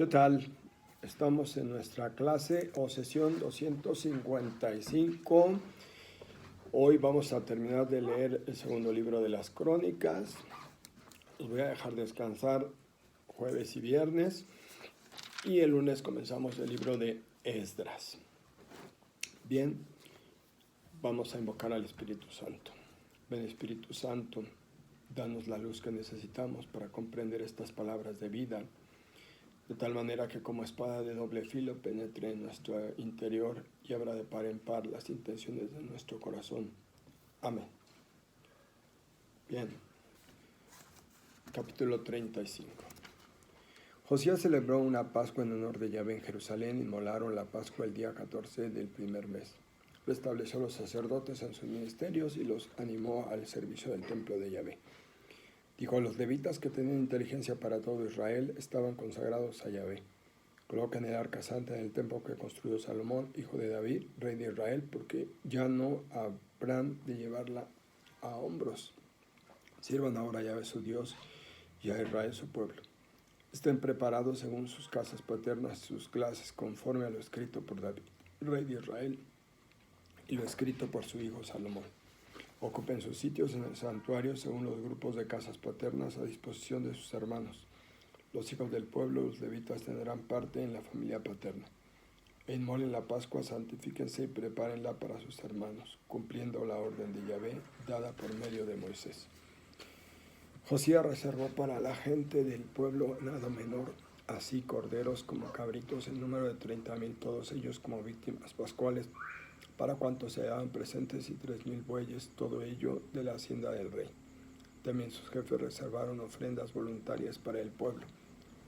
¿Qué tal? Estamos en nuestra clase o sesión 255. Hoy vamos a terminar de leer el segundo libro de las Crónicas. Os voy a dejar descansar jueves y viernes. Y el lunes comenzamos el libro de Esdras. Bien, vamos a invocar al Espíritu Santo. Ven, Espíritu Santo, danos la luz que necesitamos para comprender estas palabras de vida, de tal manera que como espada de doble filo penetre en nuestro interior y abra de par en par las intenciones de nuestro corazón. Amén. Bien. Capítulo 35. Josías celebró una Pascua en honor de Yahvé en Jerusalén y inmolaron la Pascua el día 14 del primer mes. Restableció a los sacerdotes en sus ministerios y los animó al servicio del templo de Yahvé. Dijo a los levitas que tenían inteligencia para todo Israel, estaban consagrados a Yahvé. Coloquen el arca santa en el templo que construyó Salomón, hijo de David, rey de Israel, porque ya no habrán de llevarla a hombros. Sirvan ahora a Yahvé su Dios y a Israel su pueblo. Estén preparados según sus casas paternas y sus clases, conforme a lo escrito por David, rey de Israel, y lo escrito por su hijo Salomón. Ocupen sus sitios en el santuario según los grupos de casas paternas a disposición de sus hermanos. Los hijos del pueblo, los levitas, tendrán parte en la familia paterna. E inmolen la Pascua, santifíquense y prepárenla para sus hermanos, cumpliendo la orden de Yahvé dada por medio de Moisés. Josías reservó para la gente del pueblo ganado menor, así corderos como cabritos, en número de 30,000, todos ellos como víctimas pascuales, para cuantos se daban presentes, y 3,000 bueyes, todo ello de la hacienda del rey. También sus jefes reservaron ofrendas voluntarias para el pueblo,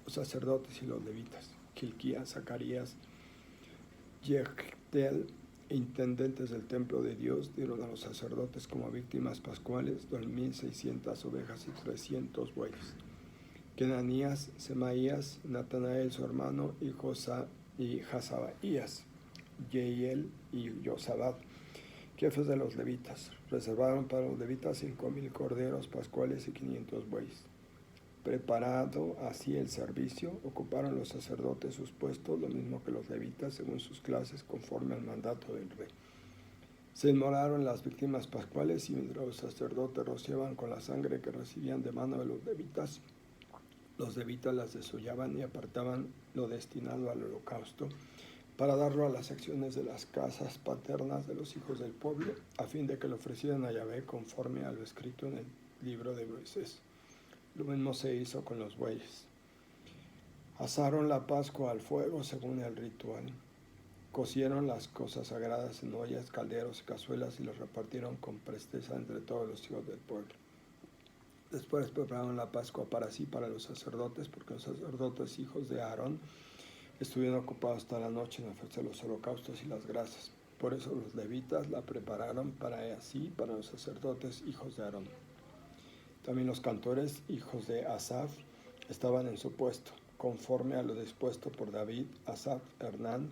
los sacerdotes y los levitas, Hilquías, Zacarías, Yehtiel, intendentes del templo de Dios, dieron a los sacerdotes como víctimas pascuales 2,600 ovejas y 300 bueyes. Kenanías, Semaías, Natanael su hermano y Hazaías, Yeiel y Yosabat, jefes de los levitas, reservaron para los levitas 5,000 corderos pascuales y 500 bueyes. Preparado así el servicio, ocuparon los sacerdotes sus puestos, lo mismo que los levitas, según sus clases, conforme al mandato del rey. Se inmolaron las víctimas pascuales y mientras los sacerdotes rociaban con la sangre que recibían de mano de los levitas las desollaban y apartaban lo destinado al holocausto, para darlo a las secciones de las casas paternas de los hijos del pueblo, a fin de que lo ofrecieran a Yahvé conforme a lo escrito en el libro de Moisés. Lo mismo se hizo con los bueyes. Asaron la Pascua al fuego según el ritual. Cocieron las cosas sagradas en ollas, calderos y cazuelas y los repartieron con presteza entre todos los hijos del pueblo. Después prepararon la Pascua para sí, para los sacerdotes, porque los sacerdotes hijos de Aarón estuvieron ocupados hasta la noche en ofrecer los holocaustos y las grasas. Por eso los levitas la prepararon para los sacerdotes hijos de Aarón. También los cantores hijos de Asaf estaban en su puesto, conforme a lo dispuesto por David, Asaf, Hernán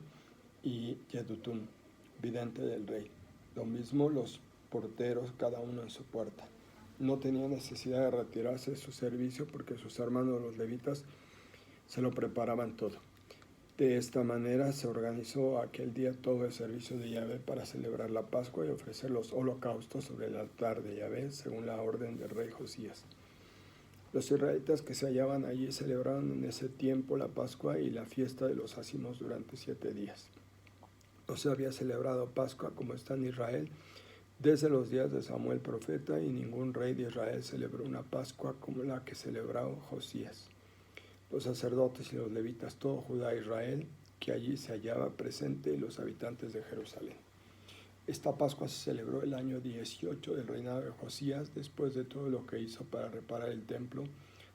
y Yedutún, vidente del rey. Lo mismo los porteros, cada uno en su puerta. No tenían necesidad de retirarse de su servicio porque sus hermanos los levitas se lo preparaban todo. De esta manera se organizó aquel día todo el servicio de Yahvé para celebrar la Pascua y ofrecer los holocaustos sobre el altar de Yahvé, según la orden del rey Josías. Los israelitas que se hallaban allí celebraron en ese tiempo la Pascua y la fiesta de los ázimos durante 7 días. No se había celebrado Pascua como está en Israel desde los días de Samuel profeta, y ningún rey de Israel celebró una Pascua como la que celebró Josías. Los sacerdotes y los levitas, todo Judá e Israel, que allí se hallaba presente, y los habitantes de Jerusalén. Esta Pascua se celebró el año 18 del reinado de Josías. Después de todo lo que hizo para reparar el templo,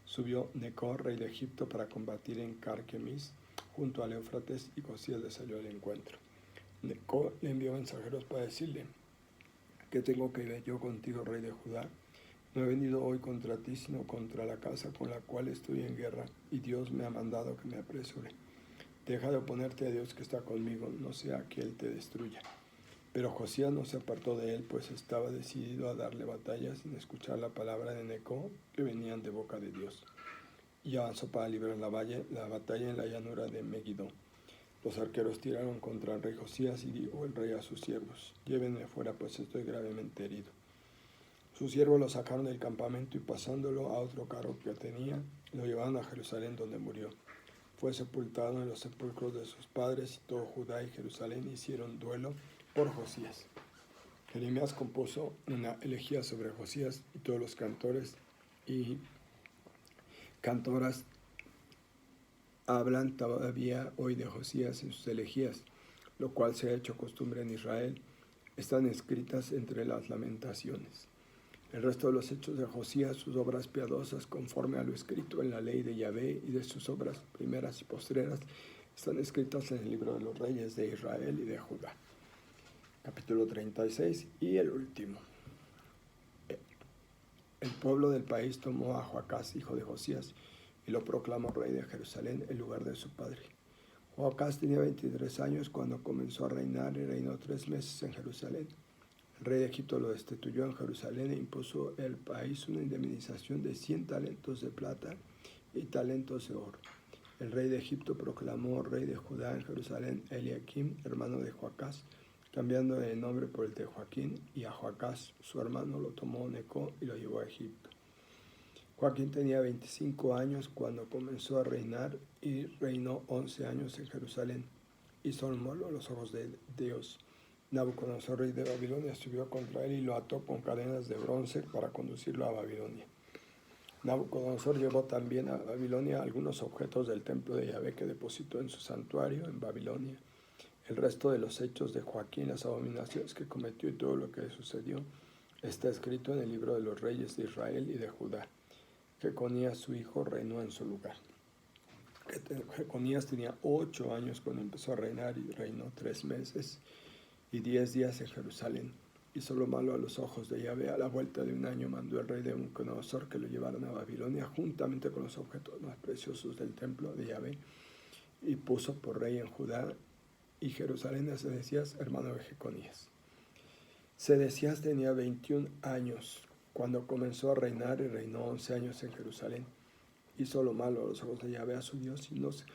subió Neco, rey de Egipto, para combatir en Carquemis, junto al Éufrates, y Josías le salió al encuentro. Neco le envió mensajeros para decirle: ¿qué tengo que ver yo contigo, rey de Judá? No he venido hoy contra ti, sino contra la casa con la cual estoy en guerra, y Dios me ha mandado que me apresure. Deja de oponerte a Dios que está conmigo, no sea que Él te destruya. Pero Josías no se apartó de él, pues estaba decidido a darle batalla sin escuchar la palabra de Neco que venían de boca de Dios. y avanzó para librar la batalla en la llanura de Megiddo. Los arqueros tiraron contra el rey Josías y dijo el rey a sus siervos: llévenme fuera, pues estoy gravemente herido. Sus siervos lo sacaron del campamento y pasándolo a otro carro que tenía, lo llevaron a Jerusalén, donde murió. Fue sepultado en los sepulcros de sus padres, y todo Judá y Jerusalén hicieron duelo por Josías. Jeremías compuso una elegía sobre Josías, y todos los cantores y cantoras hablan todavía hoy de Josías en sus elegías, lo cual se ha hecho costumbre en Israel. Están escritas entre las lamentaciones. El resto de los hechos de Josías, sus obras piadosas, conforme a lo escrito en la ley de Yahvé, y de sus obras primeras y postreras, están escritas en el libro de los reyes de Israel y de Judá. Capítulo 36 y el último. El pueblo del país tomó a Joacás, hijo de Josías, y lo proclamó rey de Jerusalén en lugar de su padre. Joacás tenía 23 años cuando comenzó a reinar, y reinó 3 meses en Jerusalén. El rey de Egipto lo destituyó en Jerusalén e impuso al país una indemnización de 100 talentos de plata y talentos de oro. El rey de Egipto proclamó rey de Judá en Jerusalén Eliakim, hermano de Joacás, cambiando el nombre por el de Joaquín, y a Joacás, su hermano, lo tomó Neco y lo llevó a Egipto. Joaquín tenía 25 años cuando comenzó a reinar, y reinó 11 años en Jerusalén. Hizo el malo a los ojos de Dios. Nabucodonosor, rey de Babilonia, subió contra él y lo ató con cadenas de bronce para conducirlo a Babilonia. Nabucodonosor llevó también a Babilonia algunos objetos del templo de Yahvé que depositó en su santuario en Babilonia. El resto de los hechos de Joaquín, las abominaciones que cometió y todo lo que le sucedió, está escrito en el libro de los reyes de Israel y de Judá. Jeconías, su hijo, reinó en su lugar. Jeconías tenía 8 años cuando empezó a reinar, y reinó 3 meses y 10 días en Jerusalén. Hizo lo malo a los ojos de Yahvé. A la vuelta de 1 año mandó el rey de Nabucodonosor que lo llevaran a Babilonia juntamente con los objetos más preciosos del templo de Yahvé, y puso por rey en Judá y Jerusalén a Sedecías, hermano de Jeconías. Sedecías tenía 21 años cuando comenzó a reinar, y reinó 11 años en Jerusalén. Hizo lo malo a los ojos de Yahvé, a su Dios, y no se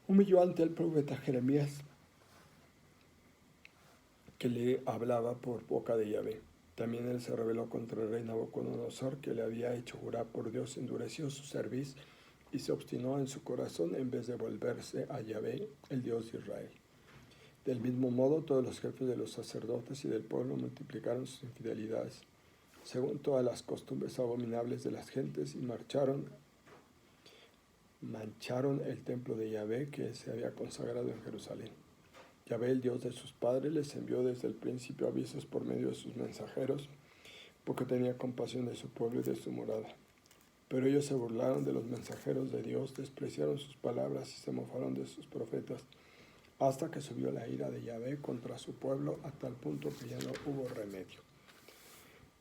humilló ante el profeta Jeremías, que le hablaba por boca de Yahvé. También él se rebeló contra el rey Nabucodonosor, que le había hecho jurar por Dios, endureció su cerviz y se obstinó en su corazón en vez de volverse a Yahvé, el Dios de Israel. Del mismo modo, todos los jefes de los sacerdotes y del pueblo multiplicaron sus infidelidades, según todas las costumbres abominables de las gentes, y mancharon el templo de Yahvé que se había consagrado en Jerusalén. Yahvé, el Dios de sus padres, les envió desde el principio avisos por medio de sus mensajeros, porque tenía compasión de su pueblo y de su morada. Pero ellos se burlaron de los mensajeros de Dios, despreciaron sus palabras y se mofaron de sus profetas, hasta que subió la ira de Yahvé contra su pueblo, a tal punto que ya no hubo remedio.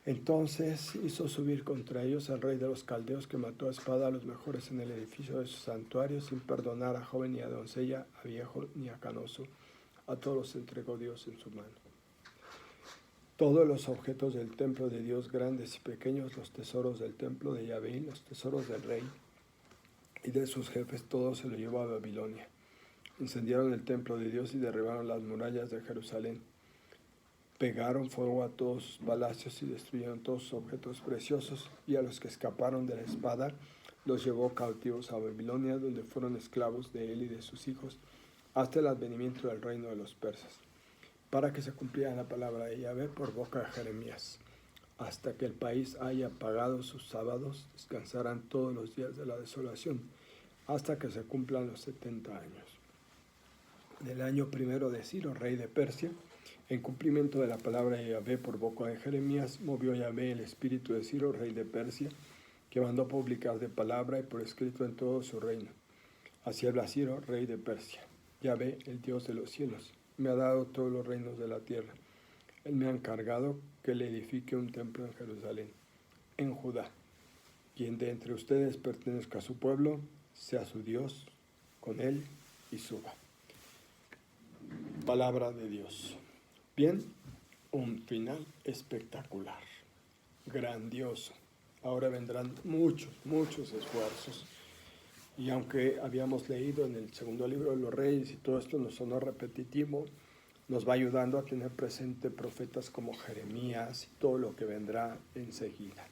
Entonces hizo subir contra ellos al rey de los caldeos, que mató a espada a los mejores en el edificio de su santuario, sin perdonar a joven ni a doncella, a viejo ni a canoso. A todos los entregó Dios en su mano. Todos los objetos del templo de Dios, grandes y pequeños, los tesoros del templo de Yahvé, los tesoros del rey y de sus jefes, todo se lo llevó a Babilonia. Incendiaron el templo de Dios y derribaron las murallas de Jerusalén. Pegaron fuego a todos sus palacios y destruyeron todos sus objetos preciosos, y a los que escaparon de la espada los llevó cautivos a Babilonia, donde fueron esclavos de él y de sus hijos, hasta el advenimiento del reino de los persas, para que se cumpliera la palabra de Yahvé por boca de Jeremías. Hasta que el país haya pagado sus sábados, descansarán todos los días de la desolación, hasta que se cumplan los 70 años. En el año primero de Ciro, rey de Persia, en cumplimiento de la palabra de Yahvé por boca de Jeremías, movió Yahvé el espíritu de Ciro, rey de Persia, que mandó publicar de palabra y por escrito en todo su reino. Así habla Ciro, rey de Persia. Yahvé, el Dios de los cielos, me ha dado todos los reinos de la tierra. Él me ha encargado que le edifique un templo en Jerusalén, en Judá. Quien de entre ustedes pertenezca a su pueblo, sea su Dios con él y suba. Palabra de Dios. Bien, un final espectacular, grandioso. Ahora vendrán muchos esfuerzos Y aunque habíamos leído en el segundo libro de los Reyes y todo esto nos sonó repetitivo, nos va ayudando a tener presente profetas como Jeremías y todo lo que vendrá enseguida.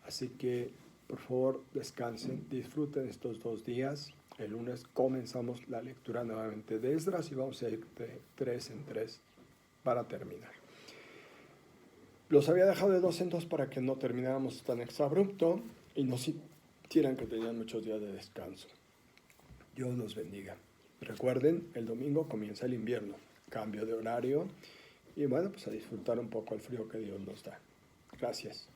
Así que, por favor, descansen, disfruten estos 2 días. El lunes comenzamos la lectura nuevamente de Esdras y vamos a ir de 3 en 3 para terminar. Los había dejado de 2 en 2 para que no termináramos tan exabrupto y no sintieran que tenían muchos días de descanso. Dios los bendiga. Recuerden, el domingo comienza el invierno, cambio de horario y bueno, pues a disfrutar un poco el frío que Dios nos da. Gracias.